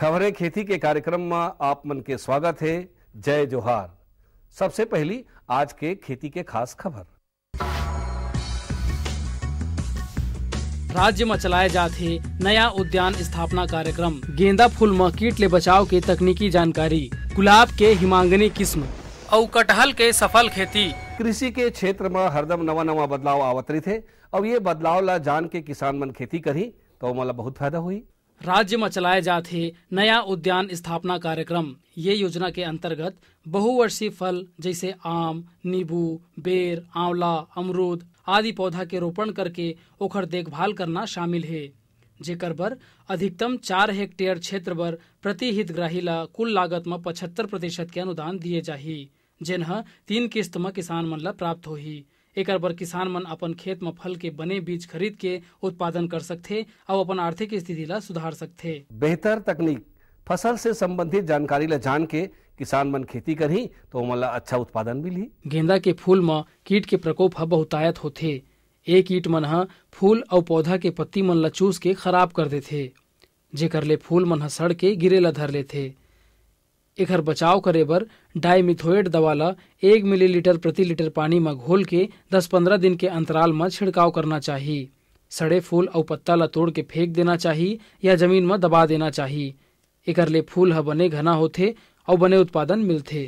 खबरें खेती के कार्यक्रम में आप मन के स्वागत है। जय जोहार। सबसे पहली आज के खेती के खास खबर। राज्य में चलाए जाते नया उद्यान स्थापना कार्यक्रम, गेंदा फूल में कीट ले बचाव के तकनीकी जानकारी, गुलाब के हिमांगनी किस्म और कटहल के सफल खेती। कृषि के क्षेत्र में हरदम नवा नवा बदलाव आवत रही थे और ये बदलाव ला जान के किसान मन खेती करी तो मला बहुत फायदा हुई। राज्य में चलाए जाते नया उद्यान स्थापना कार्यक्रम, ये योजना के अंतर्गत बहुवर्षीय फल जैसे आम, नींबू, बेर, आंवला, अमरूद आदि पौधा के रोपण करके ओकर देखभाल करना शामिल है, जेकर बर अधिकतम 4 हेक्टेयर क्षेत्र पर प्रति हितग्राही ला कुल लागत में 75% के अनुदान दिए जाही, जिन्ह 3 किस्त में किसान मन ला प्राप्त होही। एकर बर किसान मन अपन खेत में फल के बने बीज खरीद के उत्पादन कर सकथे और अपन आर्थिक स्थिति ला सुधार सकथे। बेहतर तकनीक, फसल से संबंधित जानकारी ला जान के किसान मन खेती करही तो मला अच्छा उत्पादन मिली। गेंदा के फूल में कीट के प्रकोप ह बहुतायत होथे। ए कीट मन ह फूल और पौधा के पत्ती मन ला चूस के खराब कर देथे, जेकर ले फूल मन ह सड़ के गिरे ला धर लेथे। एकर बचाव करे बर डाइमिथोएट दवा ला 1 मिलीलीटर प्रति लीटर पानी में घोल के 10-15 दिन के अंतराल में छिड़काव करना चाहिए। सड़े फूल और पत्ता ला तोड़ के फेंक देना चाहिए या जमीन में दबा देना चाहिए। एकर ले फूल ह बने घना होथे और बने उत्पादन मिलथे।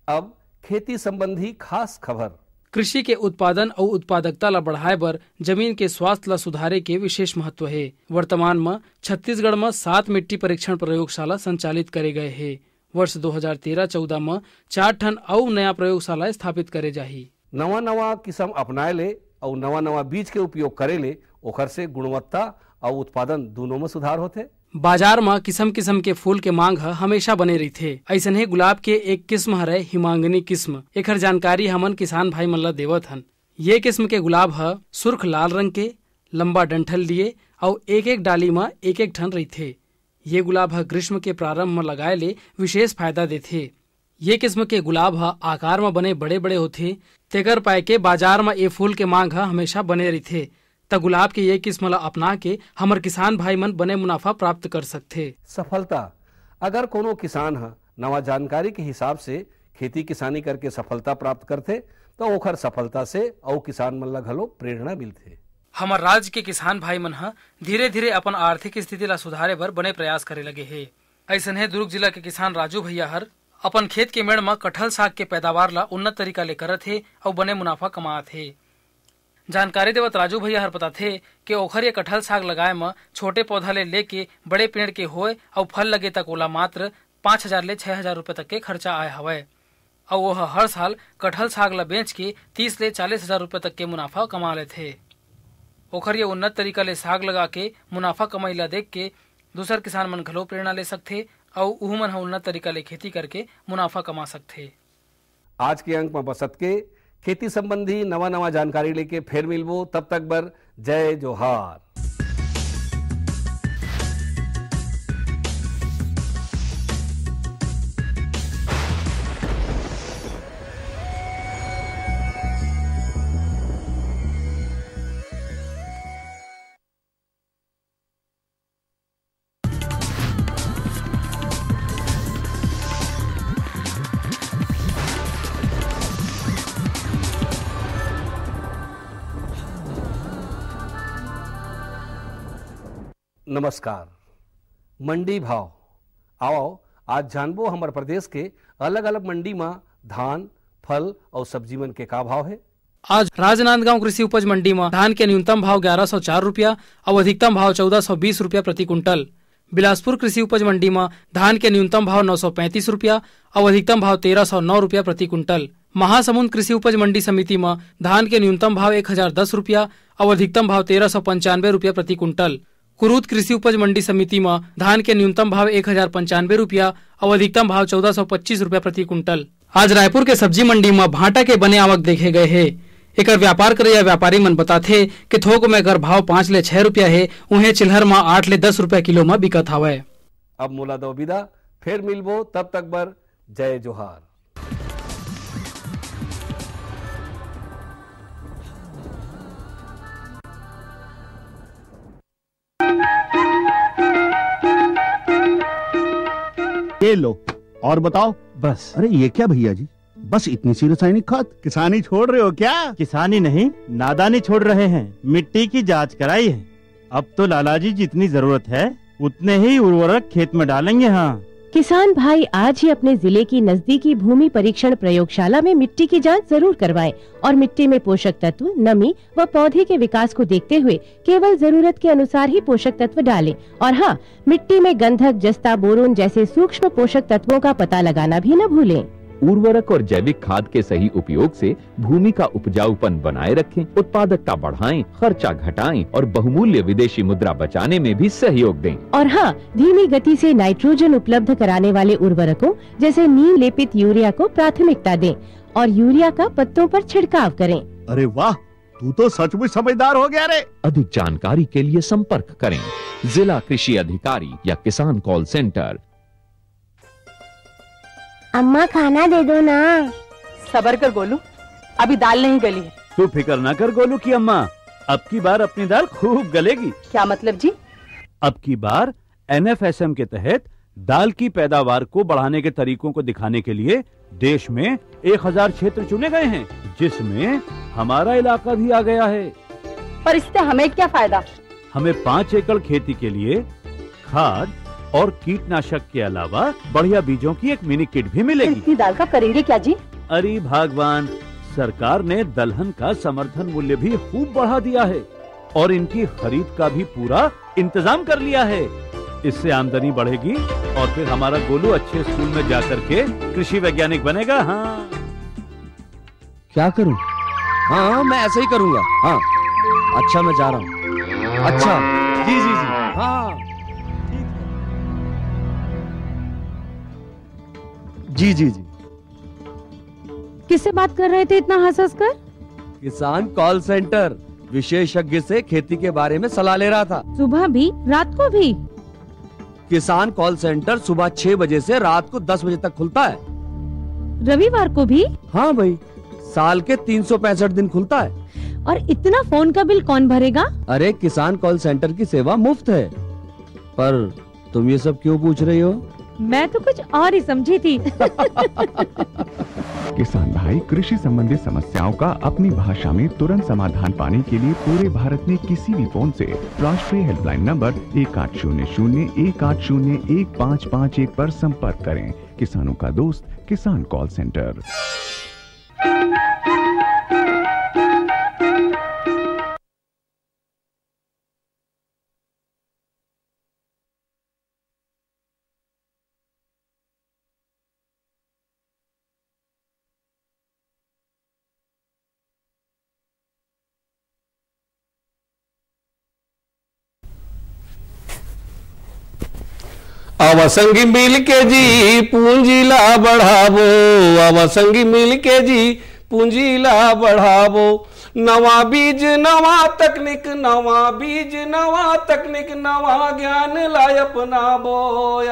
अब खेती संबंधी खास खबर। कृषि के उत्पादन और उत्पादकता ला बढ़ाए बर जमीन के स्वास्थ्य ला सुधारे के विशेष महत्व है। वर्तमान में छत्तीसगढ़ में 7 मिट्टी परीक्षण प्रयोगशाला संचालित करे गए है। वर्ष 2013-14 में 4 ठन और नया प्रयोगशाला स्थापित करे जाही। नवा नवा किस्म अपनाए ले और नवा नवा बीज के उपयोग करे ले ओकर से गुणवत्ता और उत्पादन दोनों में सुधार होते। बाजार में किस्म किस्म के फूल के मांग हमेशा बने रही थे। ऐसे ही गुलाब के एक किस्म हरे हिमांगनी किस्म, एकर जानकारी हमन किसान भाई मन ला देवत हन। ये किस्म के गुलाब ह सुर्ख लाल रंग के, लंबा डंठल लिए और एक एक डाली में एक एक ठन रही थे। ये गुलाब ह ग्रीष्म के प्रारंभ में लगाए ले विशेष फायदा देथे। ये किस्म के गुलाब ह आकार में बने बड़े बड़े होथे, तेकर पाए के बाजार में ये फूल के मांग हमेशा बने रही थे। त गुलाब के ये किस्म ला अपना के हमर किसान भाई मन बने मुनाफा प्राप्त कर सकथे। सफलता, अगर कोनो किसान ह नवा जानकारी के हिसाब से खेती किसानी करके सफलता प्राप्त करथे तो ओखर सफलता से और किसान मन ला घलो प्रेरणा मिलथे। हमर राज्य के किसान भाई मन धीरे धीरे अपन आर्थिक स्थिति ला सुधारे बर बने प्रयास करे लगे हे। ऐसन है दुर्ग जिला के किसान राजू भैया हर अपन खेत के मेड़ में कटहल साग के पैदावार ला उन्नत तरीका ले करत हे और बने मुनाफा कमात हे। जानकारी देवत राजू भैया हर बताथे कि ओखर ये कटहल साग लगाए में छोटे पौधा ले लेके बड़े पेड़ के होए और फल लगे तक ओला मात्र 5,000 ले 6,000 रुपए तक के खर्चा आए हवय और वह हर साल कटहल साग ला बेच के 30 ले 40,000 रुपए तक के मुनाफा कमा लेथे। ओखर ये उन्नत तरीका ले साग लगा के मुनाफा कमाई ला देख के दूसर किसान मन घलो प्रेरणा ले सकथे और उहू मन उन्नत तरीका ले खेती करके मुनाफा कमा सकथे। आज के अंक में बसत के खेती संबंधी नवा नवा जानकारी लेके फिर मिलबो, तब तक बर जय जोहार। नमस्कार। मंडी भाव आओ आज जानबो हमार प्रदेश के अलग अलग मंडी में धान, फल और सब्जी मन के का भाव है। आज राजनांदगांव कृषि उपज मंडी में धान के न्यूनतम भाव 1104 रुपया और अधिकतम भाव 1420 रुपया प्रति कुंटल। बिलासपुर कृषि उपज मंडी में धान के न्यूनतम भाव 935 रुपया और अधिकतम भाव 1309 रुपया प्रति कुंटल। महासमुंद कृषि उपज मंडी समिति में धान के न्यूनतम भाव 1010 रुपया और अधिकतम भाव 1395 रुपया प्रति कुंटल। कुरूद कृषि उपज मंडी समिति में धान के न्यूनतम भाव 1095 रुपया और अधिकतम भाव 1425 रुपया प्रति कुंटल। आज रायपुर के सब्जी मंडी में भाटा के बने आवक देखे गए है। एकर व्यापार करे या व्यापारी मन बताथे कि थोक में अगर भाव 5 ले 6 रुपया है, उन्हें चिल्हर में 8 ले 10 रुपया किलो में बिकत हवय। अब मोला दो विदा, फिर मिलबो, तब तक बर जय जोहार। ये लो। और बताओ। बस। अरे ये क्या भैया जी, बस इतनी सी रासायनिक खाद? किसानी छोड़ रहे हो क्या? किसानी नहीं, नादानी छोड़ रहे हैं। मिट्टी की जांच कराई है। अब तो लालाजी जितनी जरूरत है उतने ही उर्वरक खेत में डालेंगे। हाँ, किसान भाई आज ही अपने जिले की नजदीकी भूमि परीक्षण प्रयोगशाला में मिट्टी की जांच जरूर करवाएं और मिट्टी में पोषक तत्व, नमी व पौधे के विकास को देखते हुए केवल जरूरत के अनुसार ही पोषक तत्व डालें। और हाँ, मिट्टी में गंधक, जस्ता, बोरोन जैसे सूक्ष्म पोषक तत्वों का पता लगाना भी न भूलें। उर्वरक और जैविक खाद के सही उपयोग से भूमि का उपजाऊपन बनाए रखें, उत्पादकता बढ़ाएं, खर्चा घटाएं और बहुमूल्य विदेशी मुद्रा बचाने में भी सहयोग दें। और हाँ, धीमी गति से नाइट्रोजन उपलब्ध कराने वाले उर्वरकों जैसे नीम लेपित यूरिया को प्राथमिकता दें और यूरिया का पत्तों पर छिड़काव करें। अरे वाह, तू तो सचमुच समझदार हो गया रे। अधिक जानकारी के लिए संपर्क करें जिला कृषि अधिकारी या किसान कॉल सेंटर। अम्मा खाना दे दो ना। सबर कर गोलू, अभी दाल नहीं गली है। तू फिक्र ना कर गोलू की अम्मा, अब की बार अपनी दाल खूब गलेगी। क्या मतलब जी? अब की बार NFSM के तहत दाल की पैदावार को बढ़ाने के तरीकों को दिखाने के लिए देश में 1000 क्षेत्र चुने गए हैं, जिसमें हमारा इलाका भी आ गया है। पर इससे हमें क्या फायदा? हमें 5 एकड़ खेती के लिए खाद और कीटनाशक के अलावा बढ़िया बीजों की एक मिनी किट भी मिलेगी। इतनी दाल का करेंगे क्या जी? अरे भगवान, सरकार ने दलहन का समर्थन मूल्य भी खूब बढ़ा दिया है और इनकी खरीद का भी पूरा इंतजाम कर लिया है। इससे आमदनी बढ़ेगी और फिर हमारा गोलू अच्छे स्कूल में जाकर के कृषि वैज्ञानिक बनेगा। हाँ, क्या करूं? हाँ, मैं ऐसे ही करूंगा। हाँ, अच्छा, मैं जा रहा हूँ। अच्छा, जी जी जी, हाँ जी जी जी। किससे बात कर रहे थे इतना हंस कर? किसान कॉल सेंटर, विशेषज्ञ से खेती के बारे में सलाह ले रहा था। सुबह भी, रात को भी? किसान कॉल सेंटर सुबह 6 बजे से रात को 10 बजे तक खुलता है। रविवार को भी? हाँ भाई, साल के 365 दिन खुलता है। और इतना फोन का बिल कौन भरेगा? अरे, किसान कॉल सेंटर की सेवा मुफ्त है। पर तुम ये सब क्यों पूछ रही हो? मैं तो कुछ और ही समझी थी। किसान भाई कृषि संबंधी समस्याओं का अपनी भाषा में तुरंत समाधान पाने के लिए पूरे भारत में किसी भी फोन से राष्ट्रीय हेल्पलाइन नंबर 1800-1801-1551 पर संपर्क करें। किसानों का दोस्त किसान कॉल सेंटर। अवसंगी मिल के जी पूंजीला बढ़ावो, अवसंगी मिल के जी पूंजीला बढ़ावो। नवा बीज नवा तकनीक, नवा बीज नवा तकनीक, नवा ज्ञान लाय अपनावो।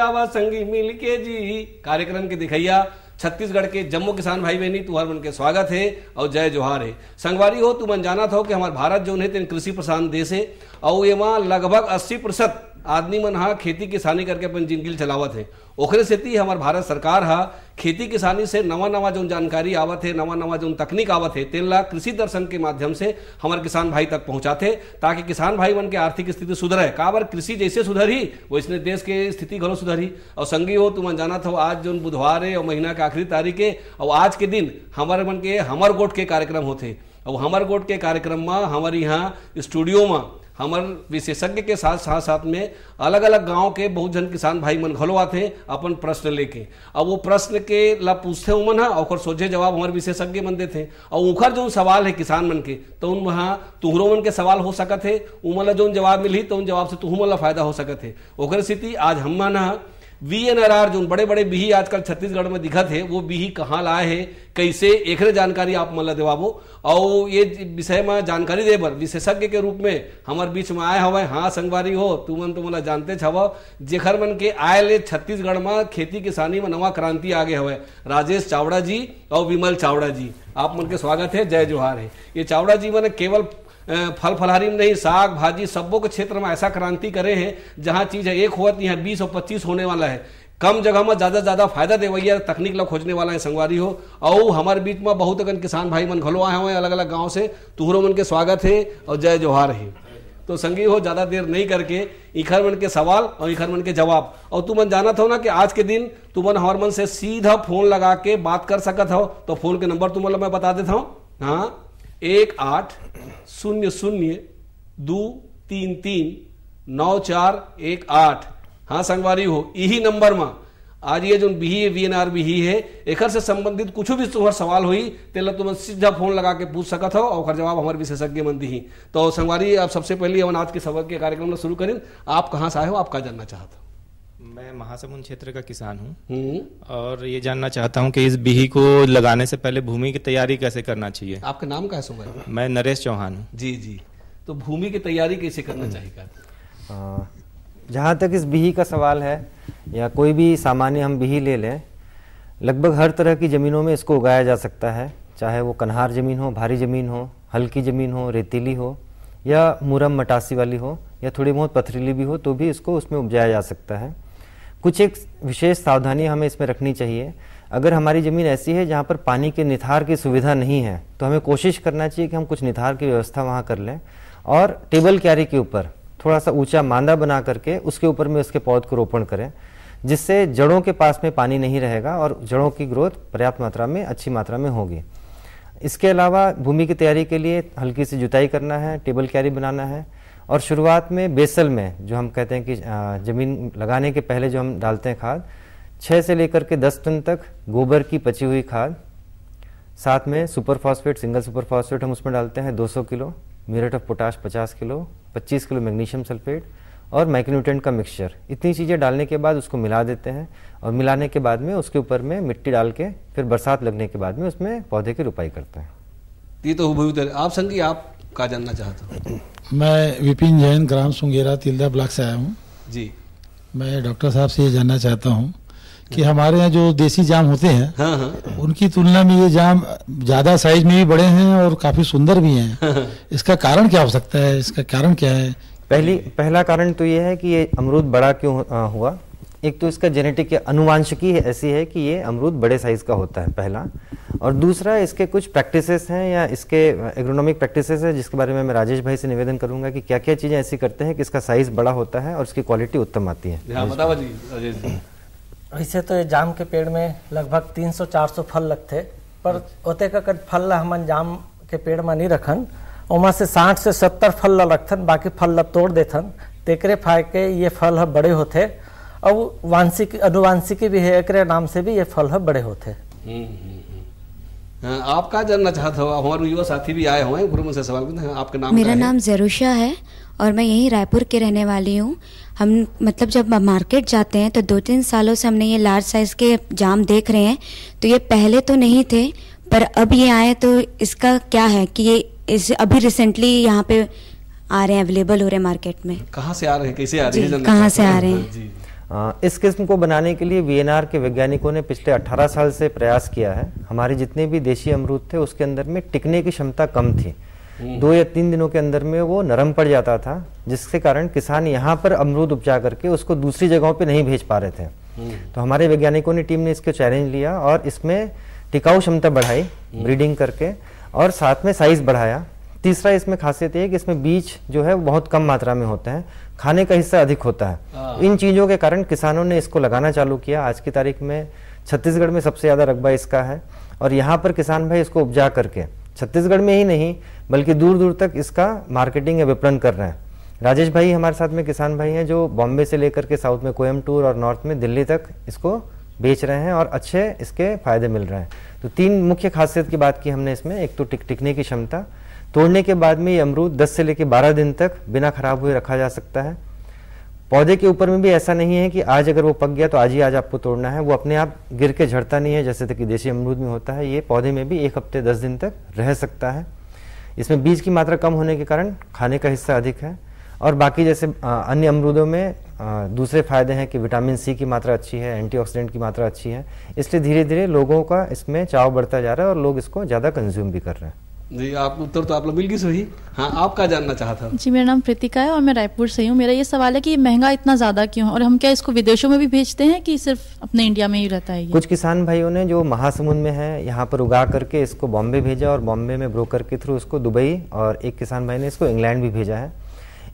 अवसंगी मिल के जी कार्यक्रम के दिखैया छत्तीसगढ़ के जम्मू किसान भाई बहनी तुहार मन के स्वागत है और जय जोहार है। संगवारी हो, तुमन जाना था कि हमारे भारत जो है कृषि प्रधान देश है और एमा लगभग 80% आदमी मन हा खेती किसानी करके अपन जिंदगी चलावत है। ओखरे सेती हमार भारत सरकार हा खेती किसानी से नवा नवा जो जानकारी आवत है, नवा नवा जो तकनीक आवत है, तेन ला कृषि दर्शन के माध्यम से हमारे किसान भाई तक पहुंचाते, ताकि किसान भाई मन के आर्थिक स्थिति सुधरे। काबर कृषि जैसे सुधरी वैसने देश के स्थिति घलो सुधरी। और संगी हो, तुम जाना था आज जो बुधवार है और महीना के आखिरी तारीख है और आज के दिन हमारे मन के हमर गोट के कार्यक्रम होते। और हमर गोट के कार्यक्रम में हमारे यहाँ स्टूडियो में हमार विशेषज्ञ के साथ साथ में अलग अलग गांव के बहुत जन किसान भाई मन घलो आते अपन प्रश्न लेके। अब वो प्रश्न के ला पूछते उमन और सोझे जवाब हमारे विशेषज्ञ मन देते और उनका जो सवाल है किसान मन के तो उन वहाँ तुहरो मन के सवाल हो सकत है, उमन ला जो जवाब मिली तो उन जवाब से तुहमन ला फायदा हो सकत है। ओकर स्थिति आज हम ना VNRR जो बड़े बड़े बिही आजकल छत्तीसगढ़ में दिखत है वो बिही कहाँ लाए है, कैसे एकरे जानकारी आप मन ला देवाबो। और ये विषय में जानकारी दे बर विशेषज्ञ के रूप में हमारे बीच में आए हवे। हाँ संगवारी हो, तुमन तो मला जानते छव जेखर मन के आए ले छत्तीसगढ़ में खेती किसानी में नवा क्रांति आगे हवे, राजेश चावड़ा जी और विमल चावड़ा जी, आप मन के स्वागत है, जय जोहार है। ये चावड़ा जी मैंने केवल फल फलहारी में नहीं, साग भाजी सबों के क्षेत्र में ऐसा क्रांति करे हैं जहां चीज है एक होत यहाँ 20 और 25 होने वाला है। कम जगह में ज्यादा से ज्यादा फायदा देवैया तकनीक ला खोजने वाला है संगवारी हो। और हमारे बीच में बहुत अगन किसान भाई मन घलो आए हुए अलग अलग गांव से, तुहरो मन के स्वागत है और जय जोहार है। तो संगी हो ज्यादा देर नहीं करके इखर मन के सवाल और इखर मन के जवाब, और तुम जाना था ना कि आज के दिन तुम हमार मन से सीधा फोन लगा के बात कर सकत हो। तो फोन के नंबर तुम मैं बता देता हूँ, हाँ 1800-233-9418। हाँ संगवारी हो, यही नंबर में आज ये जो बीही VNR बीही है एक से संबंधित कुछ भी तुम्हार सवाल हुई तेला तुम सीधा फोन लगा के पूछ सकत हो और जवाब हमारे विशेषज्ञ मन दी। तो संगवारी आप सबसे पहले हम आज के सबक के कार्यक्रम शुरू करें। आप कहाँ से आए हो, आप क्या जानना चाहते हो? मैं महासमुंद क्षेत्र का किसान हूँ और ये जानना चाहता हूँ कि इस बीही को लगाने से पहले भूमि की तैयारी कैसे करना चाहिए। आपका नाम क्या है? मैं नरेश चौहान हूँ। जी जी, तो भूमि की तैयारी कैसे करना चाहिए? जहाँ तक इस बीही का सवाल है या कोई भी सामान्य हम बीही ले लें, लगभग हर तरह की ज़मीनों में इसको उगाया जा सकता है, चाहे वो कन्हार ज़मीन हो, भारी ज़मीन हो, हल्की ज़मीन हो, रेतीली हो या मुरम मटासी वाली हो या थोड़ी बहुत पथरीली भी हो, तो भी इसको उसमें उपजाया जा सकता है। कुछ एक विशेष सावधानी हमें इसमें रखनी चाहिए। अगर हमारी ज़मीन ऐसी है जहाँ पर पानी के निथार की सुविधा नहीं है तो हमें कोशिश करना चाहिए कि हम कुछ निथार की व्यवस्था वहाँ कर लें और टेबल क्यारी के ऊपर थोड़ा सा ऊंचा मांदा बना करके उसके ऊपर में उसके पौध को रोपण करें, जिससे जड़ों के पास में पानी नहीं रहेगा और जड़ों की ग्रोथ पर्याप्त मात्रा में, अच्छी मात्रा में होगी। इसके अलावा भूमि की तैयारी के लिए हल्की सी जुताई करना है, टेबल क्यारी बनाना है और शुरुआत में बेसल में जो हम कहते हैं कि ज़मीन लगाने के पहले जो हम डालते हैं खाद, 6 से लेकर के 10 टन तक गोबर की पची हुई खाद, साथ में super phosphate, single super phosphate हम उसमें डालते हैं 200 kilo, muriate of potash 50 kilo, 25 kilo magnesium sulphate और माइक्रोन्यूट्रिएंट का मिक्सचर। इतनी चीज़ें डालने के बाद उसको मिला देते हैं और मिलाने के बाद में उसके ऊपर में मिट्टी डाल के फिर बरसात लगने के बाद में उसमें पौधे की रुपाई करते हैं। ये तो आप संगी, आप क्या जानना चाहते हो? मैं विपिन जैन, ग्राम सुंगेरा, तिल्दा ब्लॉक से आया हूँ जी। मैं डॉक्टर साहब से ये जानना चाहता हूँ कि हमारे यहाँ जो देसी जाम होते हैं, हाँ। उनकी तुलना में ये जाम ज्यादा साइज में भी बड़े हैं और काफी सुंदर भी हैं। इसका कारण क्या हो सकता है? इसका कारण क्या है? पहला कारण तो ये है कि ये अमरूद बड़ा क्यों हुआ। एक तो इसका जेनेटिक अनुवांशिकी ऐसी है कि ये अमरूद बड़े साइज का होता है, पहला। और दूसरा, इसके कुछ प्रैक्टिसेस हैं या इसके एग्रोनॉमिक प्रैक्टिसेस है जिसके बारे में मैं राजेश भाई से निवेदन करूंगा कि क्या क्या चीजें ऐसी करते हैं कि इसका साइज बड़ा होता है और इसकी क्वालिटी उत्तम आती है। वैसे तो ये जाम के पेड़ में लगभग 300-400 फल लगते, पर ओते का फल हमन जाम के पेड़ में नहीं रखन, उमा से 60 से 70 फल ला रखथन, बाकी फल ला तोड़ देथन, तेकरे फाय के ये फल बड़े होते और अनुवांशिकी भी है, एक नाम से भी ये फल बड़े होते। आप क्या जानना चाहते हो? हमारे युवा साथी भी आए हुए हैं, गुरु से सवाल करते हैं। आपका नाम? मेरा नाम जरूषा है और मैं यहीं रायपुर के रहने वाली हूँ। हम मतलब जब मार्केट जाते हैं तो 2-3 सालों से हमने ये लार्ज साइज के जाम देख रहे हैं, तो ये पहले तो नहीं थे पर अब ये आए, तो इसका क्या है कि ये इस अभी रिसेंटली यहाँ पे आ रहे हैं, अवेलेबल हो रहे हैं मार्केट में? कहाँ से आ रहे हैं, कैसे आ रहे हैं? कहाँ से आ रहे हैं? इस किस्म को बनाने के लिए VNR के वैज्ञानिकों ने पिछले 18 साल से प्रयास किया है। हमारे जितने भी देशी अमरूद थे उसके अंदर में टिकने की क्षमता कम थी, 2 या 3 दिनों के अंदर में वो नरम पड़ जाता था, जिसके कारण किसान यहाँ पर अमरूद उपजा करके उसको दूसरी जगहों पे नहीं भेज पा रहे थे। तो हमारे वैज्ञानिकों ने, टीम ने इसको चैलेंज लिया और इसमें टिकाऊ क्षमता बढ़ाई ब्रीडिंग करके और साथ में साइज बढ़ाया। तीसरा इसमें खासियत है कि इसमें बीज जो है बहुत कम मात्रा में होता है, खाने का हिस्सा अधिक होता है। इन चीज़ों के कारण किसानों ने इसको लगाना चालू किया। आज की तारीख में छत्तीसगढ़ में सबसे ज़्यादा रकबा इसका है और यहाँ पर किसान भाई इसको उपजा करके छत्तीसगढ़ में ही नहीं बल्कि दूर दूर तक इसका मार्केटिंग या विपणन कर रहे हैं। राजेश भाई हमारे साथ में किसान भाई हैं जो बॉम्बे से लेकर के साउथ में कोयम्बटूर और नॉर्थ में दिल्ली तक इसको बेच रहे हैं और अच्छे इसके फायदे मिल रहे हैं। तो 3 मुख्य खासियत की बात की हमने इसमें। एक तो टिकने की क्षमता, तोड़ने के बाद में ये अमरूद 10 से लेकर 12 दिन तक बिना खराब हुए रखा जा सकता है। पौधे के ऊपर में भी ऐसा नहीं है कि आज अगर वो पक गया तो आज ही आज आपको तोड़ना है, वो अपने आप गिर के झड़ता नहीं है जैसे कि देशी अमरूद में होता है। ये पौधे में भी 1 हफ्ते 10 दिन तक रह सकता है। इसमें बीज की मात्रा कम होने के कारण खाने का हिस्सा अधिक है और बाकी जैसे अन्य अमरूदों में दूसरे फायदे हैं कि विटामिन सी की मात्रा अच्छी है, एंटीऑक्सीडेंट की मात्रा अच्छी है, इसलिए धीरे धीरे लोगों का इसमें चाव बढ़ता जा रहा है और लोग इसको ज़्यादा कंज्यूम भी कर रहे हैं। जी, आप उत्तर तो आप लोग मिल गई सही। हाँ, आप क्या जानना चाहता हूँ? जी, मेरा नाम प्रीतिका है और मैं रायपुर से हूँ। मेरा ये सवाल है कि महंगा इतना ज़्यादा क्यों है और हम क्या इसको विदेशों में भी भेजते हैं कि सिर्फ अपने इंडिया में ही रहता है ये? कुछ किसान भाइयों ने जो महासमुंद में है यहाँ पर उगा करके इसको बॉम्बे भेजा और बॉम्बे में ब्रोकर के थ्रू उसको दुबई, और एक किसान भाई ने इसको इंग्लैंड भी भेजा है।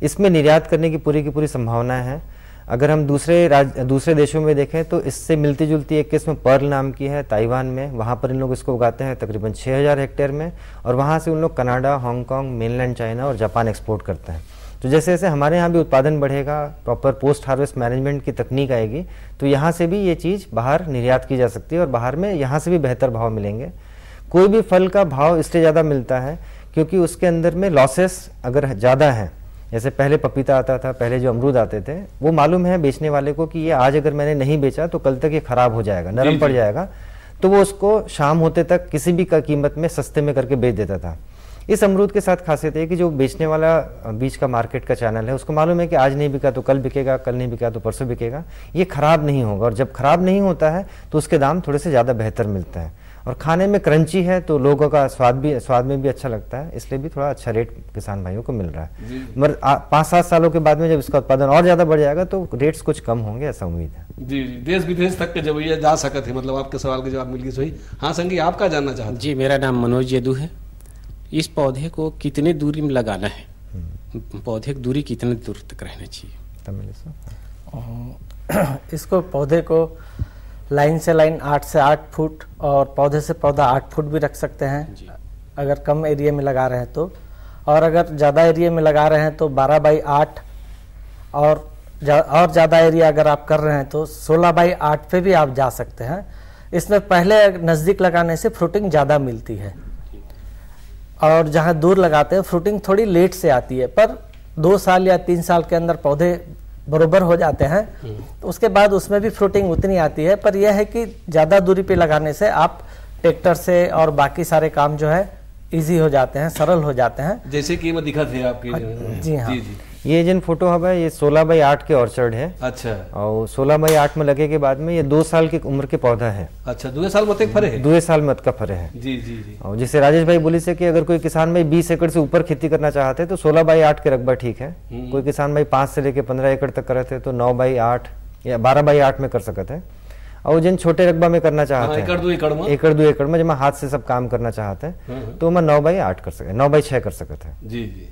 इसमें निर्यात करने की पूरी संभावना है। अगर हम दूसरे देशों में देखें तो इससे मिलती जुलती एक किस्म पर्ल नाम की है ताइवान में, वहाँ पर इन लोग इसको उगाते हैं तकरीबन 6000 हेक्टेयर में, और वहाँ से उन लोग कनाडा, हांगकांग, मेनलैंड चाइना और जापान एक्सपोर्ट करते हैं। तो जैसे जैसे हमारे यहाँ भी उत्पादन बढ़ेगा, प्रॉपर पोस्ट हार्वेस्ट मैनेजमेंट की तकनीक आएगी, तो यहाँ से भी ये चीज़ बाहर निर्यात की जा सकती है और बाहर में यहाँ से भी बेहतर भाव मिलेंगे। कोई भी फल का भाव इसलिए ज़्यादा मिलता है क्योंकि उसके अंदर में लॉसेस अगर ज़्यादा है, जैसे पहले पपीता आता था, पहले जो अमरूद आते थे, वो मालूम है बेचने वाले को कि ये आज अगर मैंने नहीं बेचा तो कल तक ये खराब हो जाएगा, नरम पड़ जाएगा, तो वो उसको शाम होते तक किसी भी कीमत में सस्ते में करके बेच देता था। इस अमरूद के साथ खासियत है कि जो बेचने वाला बीच का मार्केट का चैनल है उसको मालूम है कि आज नहीं बिका तो कल बिकेगा, कल नहीं बिका तो परसों बिकेगा, ये खराब नहीं होगा, और जब खराब नहीं होता है तो उसके दाम थोड़े से ज़्यादा बेहतर मिलते हैं, और खाने में क्रंची है तो लोगों का स्वाद में भी अच्छा लगता है, इसलिए भी थोड़ा अच्छा रेट किसान भाइयों को मिल रहा है। मगर 5-7 सालों के बाद में जब इसका उत्पादन और ज़्यादा बढ़ जाएगा तो रेट्स कुछ कम होंगे, ऐसा उम्मीद है। जी, देश विदेश तक के जब ये जा सकते हैं, मतलब आपके सवाल के जवाब मिल गई सही। हाँ संगी, आप क्या जानना चाहते हैं? जी, मेरा नाम मनोज यदू है। इस पौधे को कितने दूरी में लगाना है? पौधे की दूरी कितने दूर तक रहना चाहिए? इसको पौधे को लाइन से लाइन 8 से 8 फुट और पौधे से पौधा 8 फुट भी रख सकते हैं अगर कम एरिया में लगा रहे हैं तो, और अगर ज़्यादा एरिया में लगा रहे हैं तो 12 बाई 8 और ज़्यादा एरिया अगर आप कर रहे हैं तो 16 बाई 8 पे भी आप जा सकते हैं। इसमें पहले नज़दीक लगाने से फ्रूटिंग ज़्यादा मिलती है और जहाँ दूर लगाते हैं फ्रूटिंग थोड़ी लेट से आती है, पर 2 साल या 3 साल के अंदर पौधे बरोबर हो जाते हैं, तो उसके बाद उसमें भी फ्रूटिंग उतनी आती है। पर यह है कि ज़्यादा दूरी पे लगाने से आप ट्रैक्टर से और बाकी सारे काम जो है इजी हो जाते हैं, सरल हो जाते हैं। जैसे कि मैं दिखा थे आपकी। जी हाँ, ये जिन फोटो है ये 16 बाई 8 के ऑर्चर्ड है। अच्छा। और 16 बाई 8 में लगे के बाद में ये 2 साल की उम्र के पौधा है। अच्छा, 2 साल मत फरे है? 2 साल मत का फरे है। जी जी जी। और जैसे राजेश भाई बोली से कि अगर कोई किसान भाई 20 एकड़ से ऊपर खेती करना चाहते हैं तो 16 बाई 8 के रकबा ठीक है। कोई किसान भाई 5 से लेके 15 एकड़ तक करते हैं तो 9 बाई 8 या 12 बाई 8 में कर सकते हैं। और जिन छोटे रकबा में करना चाहते हैं, 1 2 एकड़ में जब हाथ से सब काम करना चाहते हैं तो मैं 9 बाई 8 कर सकते, 9 बाई 6 कर सकते हैं। जी जी।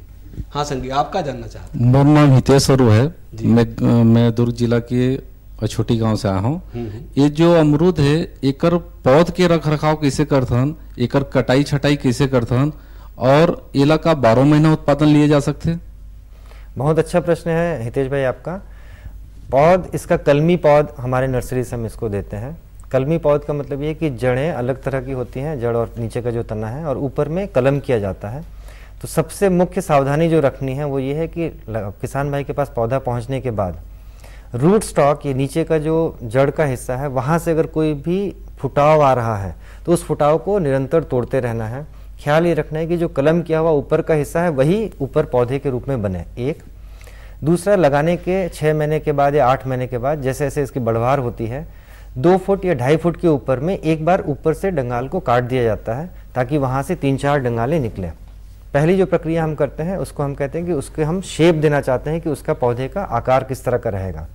हाँ संगी, आप क्या जानना चाहते हैं? मेरा नाम हितेश सरू है। मैं दुर्ग जिला के छोटी गांव से आया हूँ। ये जो अमरूद है एकर पौध के रख रखाव कैसे करथन, एकर कटाई छटाई कैसे करथन, और एला का 12 महीना उत्पादन लिए जा सकते? बहुत अच्छा प्रश्न है हितेश भाई आपका। पौध, इसका कलमी पौध हमारे नर्सरी से हम इसको देते हैं। कलमी पौध का मतलब ये कि जड़ें अलग तरह की होती हैं, जड़ और नीचे का जो तना है, और ऊपर में कलम किया जाता है। तो सबसे मुख्य सावधानी जो रखनी है वो ये है कि किसान भाई के पास पौधा पहुंचने के बाद रूट स्टॉक, ये नीचे का जो जड़ का हिस्सा है, वहाँ से अगर कोई भी फुटाव आ रहा है तो उस फुटाव को निरंतर तोड़ते रहना है। ख्याल ये रखना है कि जो कलम किया हुआ ऊपर का हिस्सा है वही ऊपर पौधे के रूप में बने। एक दूसरा, लगाने के 6 महीने के बाद या 8 महीने के बाद जैसे जैसे इसकी बढ़वार होती है 2 फुट या 2.5 फुट के ऊपर में एक बार ऊपर से डंगाल को काट दिया जाता है ताकि वहाँ से 3-4 डंगालें निकले। पहली जो प्रक्रिया हम करते हैं उसको हम कहते हैं कि उसके हम शेप देना चाहते हैं कि उसका पौधे का आकार किस तरह का रहेगा,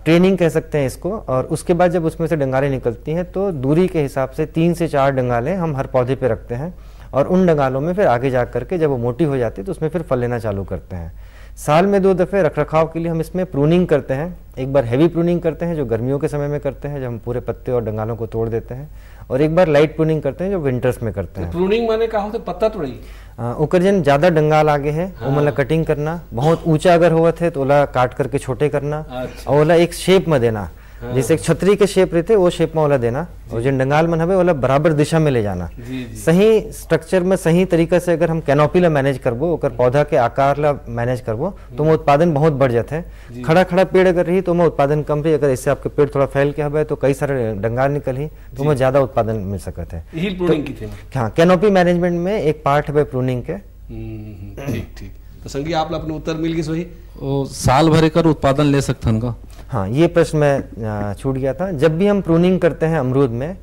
ट्रेनिंग कह सकते हैं इसको। और उसके बाद जब उसमें से डंगालें निकलती हैं तो दूरी के हिसाब से 3 से 4 डंगालें हम हर पौधे पे रखते हैं, और उन डंगालों में फिर आगे जा करके जब वो मोटी हो जाती है तो उसमें फिर फल लेना चालू करते हैं। साल में 2 दफ़े रखरखाव के लिए हम इसमें प्रूनिंग करते हैं। एक बार हैवी प्रूनिंग करते हैं जो गर्मियों के समय में करते हैं, जब हम पूरे पत्ते और डंगालों को तोड़ देते हैं, और एक बार लाइट प्रूनिंग करते हैं जो विंटर्स में करते हैं। प्रूनिंग माने का होता है पत्ता तोड़ाई? ओकर जन ज्यादा डंगाल आगे है वो मतलब कटिंग करना, बहुत ऊंचा अगर हुआ थे तो ओला काट करके छोटे करना, और ओला एक शेप में देना, जैसे एक छतरी के शेप रहते वो शेप में ओला देना, और जिन डंगाल मन हवे ओला बराबर दिशा में ले जाना। सही स्ट्रक्चर में सही तरीका से अगर हम कैनोपी ला मैनेज करबो, ओकर पौधा के आकार ला मैनेज करबो तो में उत्पादन बहुत बढ़ जाते हैं। खड़ा खड़ा पेड़ अगर रही तो में उत्पादन कम रही, अगर इससे आपके पेड़ थोड़ा फैल के हवे तो कई सारे डंगाल निकल ही तो में ज्यादा उत्पादन मिल सकते हैं। हाँ, कैनोपी मैनेजमेंट में एक पार्ट है प्रूनिंग के। ठीक ठीक। तो संगी आप अपने उत्तर मिल गई सही। साल भर कर उत्पादन ले सकते हैं का? हाँ, ये प्रश्न मैं छूट गया था। जब भी हम प्रूनिंग करते हैं अमरूद में,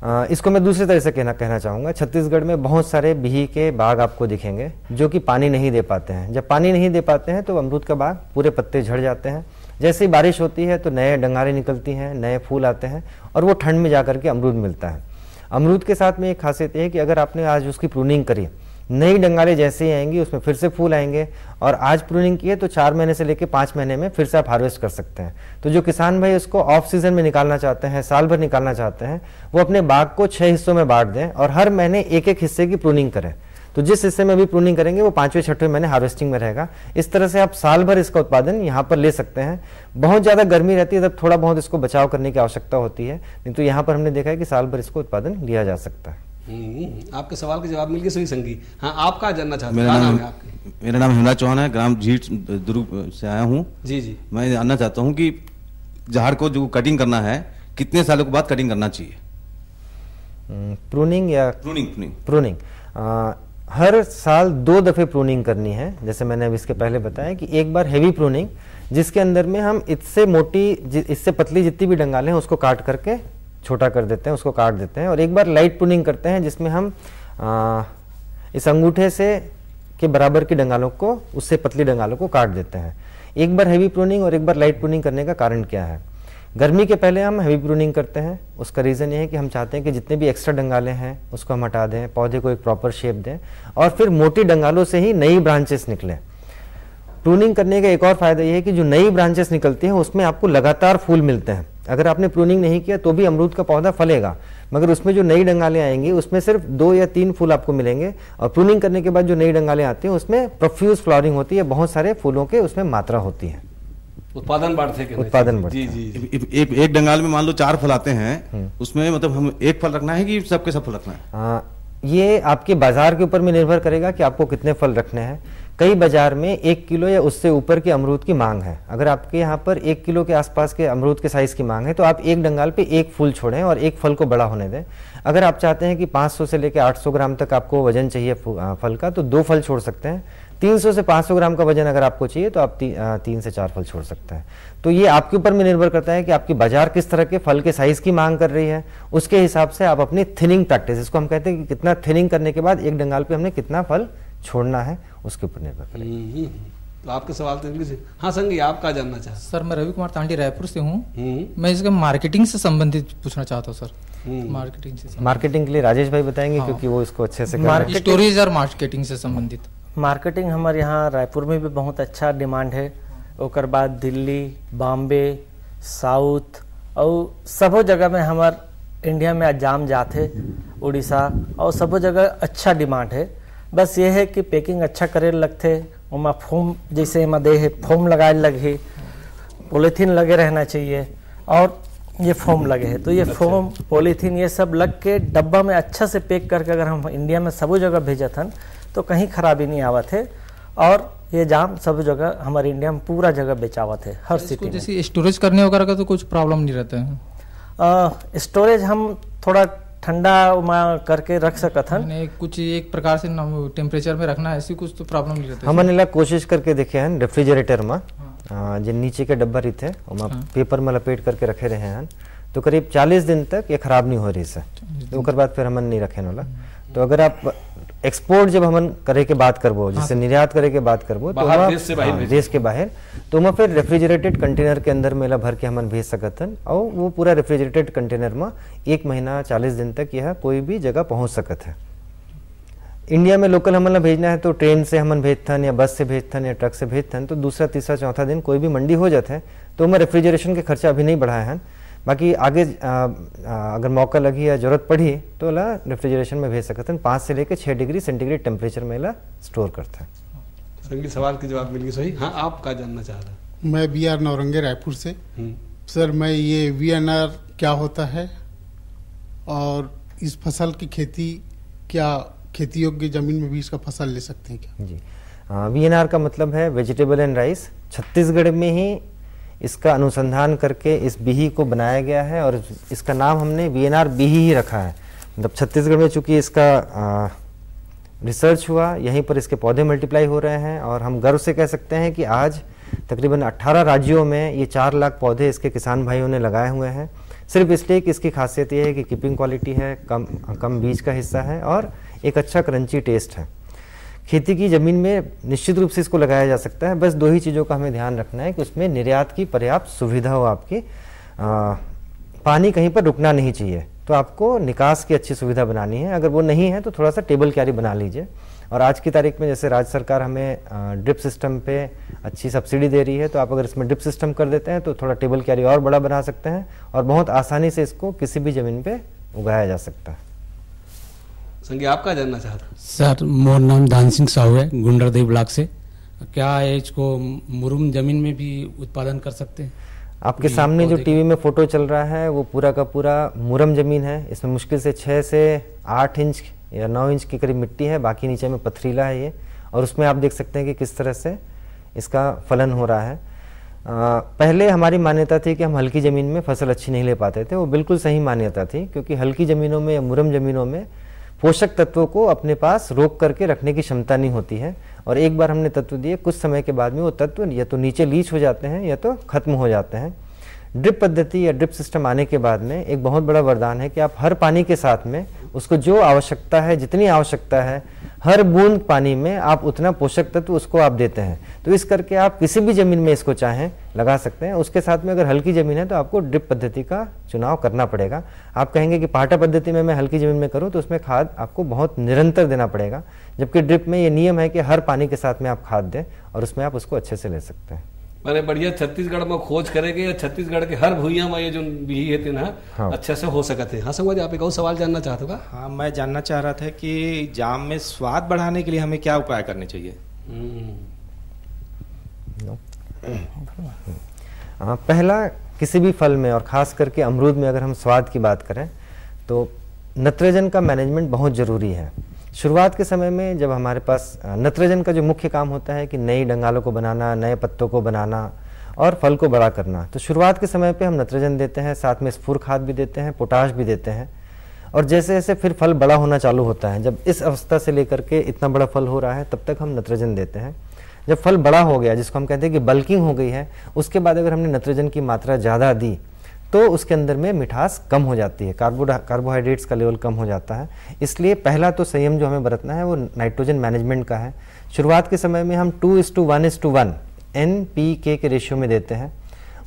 इसको मैं दूसरी तरह से कहना चाहूँगा। छत्तीसगढ़ में बहुत सारे बिही के बाग आपको दिखेंगे जो कि पानी नहीं दे पाते हैं। जब पानी नहीं दे पाते हैं तो अमरूद का बाग पूरे पत्ते झड़ जाते हैं। जैसे ही बारिश होती है तो नए डंगारें निकलती हैं, नए फूल आते हैं और वो ठंड में जाकर के अमरूद मिलता है। अमरूद के साथ में एक खासियत है कि अगर आपने आज उसकी प्रूनिंग करी, नई डंगाले जैसे ही आएंगी उसमें फिर से फूल आएंगे और आज प्रूनिंग की है तो 4 महीने से लेकर 5 महीने में फिर से आप हार्वेस्ट कर सकते हैं। तो जो किसान भाई उसको ऑफ सीजन में निकालना चाहते हैं, साल भर निकालना चाहते हैं, वो अपने बाग को 6 हिस्सों में बांट दें और हर महीने एक एक हिस्से की प्रूनिंग करें। तो जिस हिस्से में भी प्रूनिंग करेंगे वो 5वें-6वें महीने हार्वेस्टिंग में रहेगा। इस तरह से आप साल भर इसका उत्पादन यहाँ पर ले सकते हैं। बहुत ज़्यादा गर्मी रहती है तब थोड़ा बहुत इसको बचाव करने की आवश्यकता होती है, नहीं तो यहाँ पर हमने देखा है कि साल भर इसको उत्पादन लिया जा सकता है। आपके सवाल के जवाब मिल गए सही संगी। हाँ, आप कहाँ जानना चाहते हैं? मेरा नाम हेमराज चौहान है, ग्राम झीट दुर्ग से आया हूँ। जी। मैं जानना चाहता हूँ कि झाड़ को जो कटिंग करना है कितने सालों के बाद कटिंग करना चाहिए? प्रूनिंग या प्रूनिंग हर साल 2 दफे प्रूनिंग करनी है। जैसे मैंने अभी इसके पहले बताया कि एक बार हैवी प्रूनिंग जिसके अंदर में हम इससे मोटी इससे पतली जितनी भी डंगालें हैं उसको काट करके छोटा कर देते हैं, उसको काट देते हैं। और एक बार लाइट प्रूनिंग करते हैं जिसमें हम इस अंगूठे से के बराबर की डंगालों को उससे पतली डंगालों को काट देते हैं। एक बार हैवी प्रूनिंग और एक बार लाइट प्रूनिंग करने का कारण क्या है? गर्मी के पहले हम हैवी प्रूनिंग करते हैं। उसका रीज़न ये है कि हम चाहते हैं कि जितने भी एक्स्ट्रा डंगाले हैं उसको हम हटा दें, पौधे को एक प्रॉपर शेप दें और फिर मोटी डंगालों से ही नई ब्रांचेस निकले। प्रूनिंग करने का एक और फायदा यह है कि जो नई ब्रांचेस निकलती हैं उसमें आपको लगातार फूल मिलते हैं। अगर आपने प्रूनिंग नहीं किया तो भी अमरूद का पौधा फलेगा, मगर उसमें जो नई डंगालें आएंगी उसमें सिर्फ 2 या 3 फूल आपको मिलेंगे। और प्रूनिंग करने के बाद जो नई डंगालें आती हैं उसमें प्रोफ्यूज फ्लावरिंग होती है, बहुत सारे फूलों के उसमें मात्रा होती है, उत्पादन बढ़ते हैं। उत्पादन बढ़ता है। जी। एक डंगाल में मान लो 4 फल आते हैं, उसमें मतलब हम एक फल रखना है कि सबके सब फल रखना है? ये आपके बाजार के ऊपर में निर्भर करेगा कि आपको कितने फल रखने हैं। कई बाजार में 1 किलो या उससे ऊपर की अमरूद की मांग है। अगर आपके यहाँ पर 1 किलो के आसपास के अमरूद के साइज की मांग है तो आप एक डंगाल पे 1 फूल छोड़ें और एक फल को बड़ा होने दें। अगर आप चाहते हैं कि 500 से लेकर 800 ग्राम तक आपको वजन चाहिए फल का तो 2 फल छोड़ सकते हैं। 300 से 500 ग्राम का वजन अगर आपको चाहिए तो आप 3 से 4 फल छोड़ सकते हैं। तो ये आपके ऊपर में निर्भर करता है कि आपकी बाजार किस तरह के फल के साइज की मांग कर रही है। उसके हिसाब से आप अपनी थिनिंग प्रैक्टिस, इसको हम कहते हैं कि कितना थिनिंग करने के बाद एक डंगाल पे हमने कितना फल छोड़ना है उसके ऊपर निर्भर करेगा। तो आपके सवाल तो इंग्लिश है। हाँ संगी, आप क्या जानना चाहते? सर मैं रवि कुमार तांडी रायपुर से हूँ। मैं इसका मार्केटिंग से संबंधित पूछना चाहता हूँ सर। मार्केटिंग के लिए राजेश भाई बताएंगे, क्योंकि वो इसको अच्छे से स्टोरेज और मार्केटिंग से संबंधित। मार्केटिंग हमारे यहाँ रायपुर में भी बहुत अच्छा डिमांड है। ओकर बाद दिल्ली, बॉम्बे, साउथ और सबो जगह में हमार इंडिया में जाम जाते, उड़ीसा और सबो जगह अच्छा डिमांड है। बस ये है कि पैकिंग अच्छा करे लगते, उमा फोम जैसे एमा दे है फोम लगाए लगे, पॉलीथीन लगे रहना चाहिए और ये फोम लगे है। तो ये फोम पॉलीथीन ये सब लग के डब्बा में अच्छा से पैक करके अगर हम इंडिया में सबो जगह भेजत हन तो कहीं खराबी नहीं आवत है। और ये जाम सब जगह हमारे इंडिया में पूरा जगह बेचावत है, हर सिटी में। जैसे स्टोरेज करने वगैरह का तो कुछ प्रॉब्लम नहीं रहता है? स्टोरेज हम थोड़ा ठंडा करके रख सकत हन, कुछ एक प्रकार से टेम्परेचर में रखना है, ऐसी कुछ तो प्रॉब्लम नहीं रहता। हमने कोशिश करके देखे हैं रेफ्रिजरेटर में जो नीचे के डब्बा रहते हैं पेपर में लपेट करके रखे रहे हैं तो करीब 40 दिन तक ये खराब नहीं हो रही से। तो उसके बाद फिर हमन नहीं रखे वाला। तो अगर आप एक्सपोर्ट जब हमन करे के बात करबो, जैसे निर्यात करे के बात करबो तो देश के बाहर तो मैं फिर रेफ्रिजरेटेड कंटेनर के अंदर मेला भर के हमन भेज सकत हन और वो पूरा रेफ्रिजरेटेड कंटेनर में 1 महीना 40 दिन तक यह कोई भी जगह पहुंच सकत है। इंडिया में लोकल हमन भेजना है तो ट्रेन से हमन भेजथन या बस से भेजथन या ट्रक से भेजथन तो दूसरा तीसरा चौथा दिन कोई भी मंडी हो जाता है। तो मैं रेफ्रिजरेशन के खर्चा अभी नहीं बढ़ाए हैं, बाकी आगे अगर मौका लगी या जरूरत पड़ी तो ला रेफ्रिजरेशन में भेज सकते हैं। 5 से लेकर 6 डिग्री सेंटीग्रेड टेम्परेचर में ला स्टोर करता है। संगी सवाल के जवाब मिल गए सही। हाँ, आप क्या जानना चाह रहे हैं? मैं BR नौरंगे रायपुर से। सर मैं ये VNR क्या होता है और इस फसल की खेती क्या खेती योग्य जमीन में भी इसका फसल ले सकते हैं क्या? जी, VNR का मतलब है वेजिटेबल एंड राइस। छत्तीसगढ़ में ही इसका अनुसंधान करके इस बिही को बनाया गया है और इसका नाम हमने VNR बिही ही रखा है। मतलब छत्तीसगढ़ में चूंकि इसका रिसर्च हुआ, यहीं पर इसके पौधे मल्टीप्लाई हो रहे हैं और हम गर्व से कह सकते हैं कि आज तकरीबन 18 राज्यों में ये 4 लाख पौधे इसके किसान भाइयों ने लगाए हुए हैं। सिर्फ इसलिए कि इसकी खासियत ये है कि कीपिंग क्वालिटी है, कम बीज का हिस्सा है और एक अच्छा क्रंची टेस्ट है। खेती की ज़मीन में निश्चित रूप से इसको लगाया जा सकता है। बस 2 ही चीज़ों का हमें ध्यान रखना है कि उसमें निर्यात की पर्याप्त सुविधा हो आपकी, पानी कहीं पर रुकना नहीं चाहिए, तो आपको निकास की अच्छी सुविधा बनानी है। अगर वो नहीं है तो थोड़ा सा टेबल क्यारी बना लीजिए। और आज की तारीख में जैसे राज्य सरकार हमें ड्रिप सिस्टम पे अच्छी सब्सिडी दे रही है, तो आप अगर इसमें ड्रिप सिस्टम कर देते हैं तो थोड़ा टेबल क्यारी और बड़ा बना सकते हैं और बहुत आसानी से इसको किसी भी ज़मीन पे उगाया जा सकता है। संजय, आप क्या जानना चाहते हैं? सर, मोर नाम दान सिंह साहू है, गुंडरदेव ब्लॉक से। क्या इसको मुरुम जमीन में भी उत्पादन कर सकते हैं? आपके सामने जो टीवी में फोटो चल रहा है वो पूरा का पूरा मुरम जमीन है। इसमें मुश्किल से 6 से 8 इंच या 9 इंच के करीब मिट्टी है, बाकी नीचे में पथरीला है ये। और उसमें आप देख सकते हैं कि किस तरह से इसका फलन हो रहा है। पहले हमारी मान्यता थी कि हम हल्की ज़मीन में फसल अच्छी नहीं ले पाते थे। वो बिल्कुल सही मान्यता थी, क्योंकि हल्की ज़मीनों में या मुरम ज़मीनों में पोषक तत्वों को अपने पास रोक करके रखने की क्षमता नहीं होती है। और एक बार हमने तत्व दिए, कुछ समय के बाद में वो तत्व या तो नीचे लीच हो जाते हैं या तो खत्म हो जाते हैं। ड्रिप पद्धति या ड्रिप सिस्टम आने के बाद में एक बहुत बड़ा वरदान है कि आप हर पानी के साथ में उसको जो आवश्यकता है, जितनी आवश्यकता है, हर बूंद पानी में आप उतना पोषक तत्व उसको आप देते हैं। तो इस करके आप किसी भी ज़मीन में इसको चाहें लगा सकते हैं। उसके साथ में अगर हल्की ज़मीन है तो आपको ड्रिप पद्धति का चुनाव करना पड़ेगा। आप कहेंगे कि पाटा पद्धति में मैं हल्की ज़मीन में करूं तो उसमें खाद आपको बहुत निरंतर देना पड़ेगा, जबकि ड्रिप में ये नियम है कि हर पानी के साथ में आप खाद दें और उसमें आप उसको अच्छे से ले सकते हैं। मैंने बढ़िया छत्तीसगढ़ में खोज करेंगे या छत्तीसगढ़ के हर भूइया में ये जो बिही है ना, हाँ, अच्छे से हो सकते हैं। हाँ संगवा जी, आप एक और सवाल जानना चाहते हो? हाँ, मैं जानना चाह रहा था कि जाम में स्वाद बढ़ाने के लिए हमें क्या उपाय करने चाहिए? पहला, किसी भी फल में और खास करके अमरूद में अगर हम स्वाद की बात करें तो नत्रजन का मैनेजमेंट बहुत ज़रूरी है। शुरुआत के समय में जब हमारे पास नत्रजन का जो मुख्य काम होता है कि नई डंगालों को बनाना, नए पत्तों को बनाना और फल को बड़ा करना, तो शुरुआत के समय पे हम नत्रजन देते हैं, साथ में स्फूर खाद भी देते हैं, पोटाश भी देते हैं। और जैसे जैसे फिर फल बड़ा होना चालू होता है, जब इस अवस्था से लेकर के इतना बड़ा फल हो रहा है, तब तक हम नत्रजन देते हैं। जब फल बड़ा हो गया, जिसको हम कहते हैं कि बल्किंग हो गई है, उसके बाद अगर हमने नत्रजन की मात्रा ज़्यादा दी तो उसके अंदर में मिठास कम हो जाती है, कार्बोहाइड्रेट्स का लेवल कम हो जाता है। इसलिए पहला तो संयम जो हमें बरतना है वो नाइट्रोजन मैनेजमेंट का है। शुरुआत के समय में हम 2:1:1 NPK के रेशियो में देते हैं।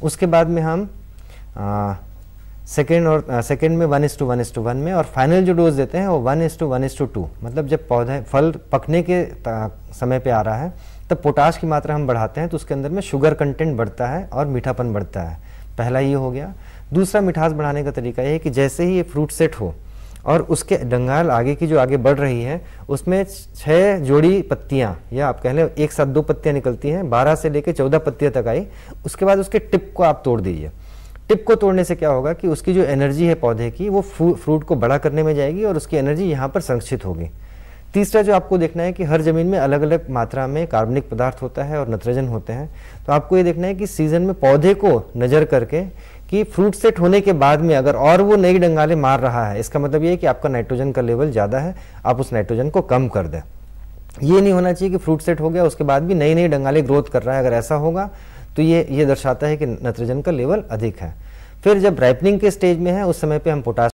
उसके बाद में हम सेकेंड में 1:1:1 में, और फाइनल जो डोज देते हैं वो 1:1:2। मतलब जब फल पकने के समय पे आ रहा है तब पोटाश की मात्रा हम बढ़ाते हैं, तो उसके अंदर में शुगर कंटेंट बढ़ता है और मीठापन बढ़ता है। पहला ये हो गया। दूसरा मिठास बढ़ाने का तरीका ये है कि जैसे ही ये फ्रूट सेट हो और उसके डंगाल आगे की जो आगे बढ़ रही है उसमें 6 जोड़ी पत्तियां, या आप कह लें एक साथ 2 पत्तियां निकलती हैं, 12 से लेकर 14 पत्तियां तक आई। उसके बाद उसके टिप को आप तोड़ दीजिए। टिप को तोड़ने से क्या होगा कि उसकी जो एनर्जी है पौधे की वो फ्रूट को बड़ा करने में जाएगी और उसकी एनर्जी यहाँ पर संरक्षित होगी। तीसरा जो आपको देखना है कि हर जमीन में अलग अलग मात्रा में कार्बनिक पदार्थ होता है और नत्रजन होते हैं। तो आपको ये देखना है कि सीजन में पौधे को नजर करके कि फ्रूट सेट होने के बाद में अगर और वो नई डंगाले मार रहा है, इसका मतलब ये है कि आपका नाइट्रोजन का लेवल ज़्यादा है, आप उस नाइट्रोजन को कम कर दें। ये नहीं होना चाहिए कि फ्रूट सेट हो गया उसके बाद भी नई नई डंगाले ग्रोथ कर रहा है। अगर ऐसा होगा तो ये दर्शाता है कि नाइट्रोजन का लेवल अधिक है। फिर जब राइपनिंग के स्टेज में है उस समय पे हम पोटाश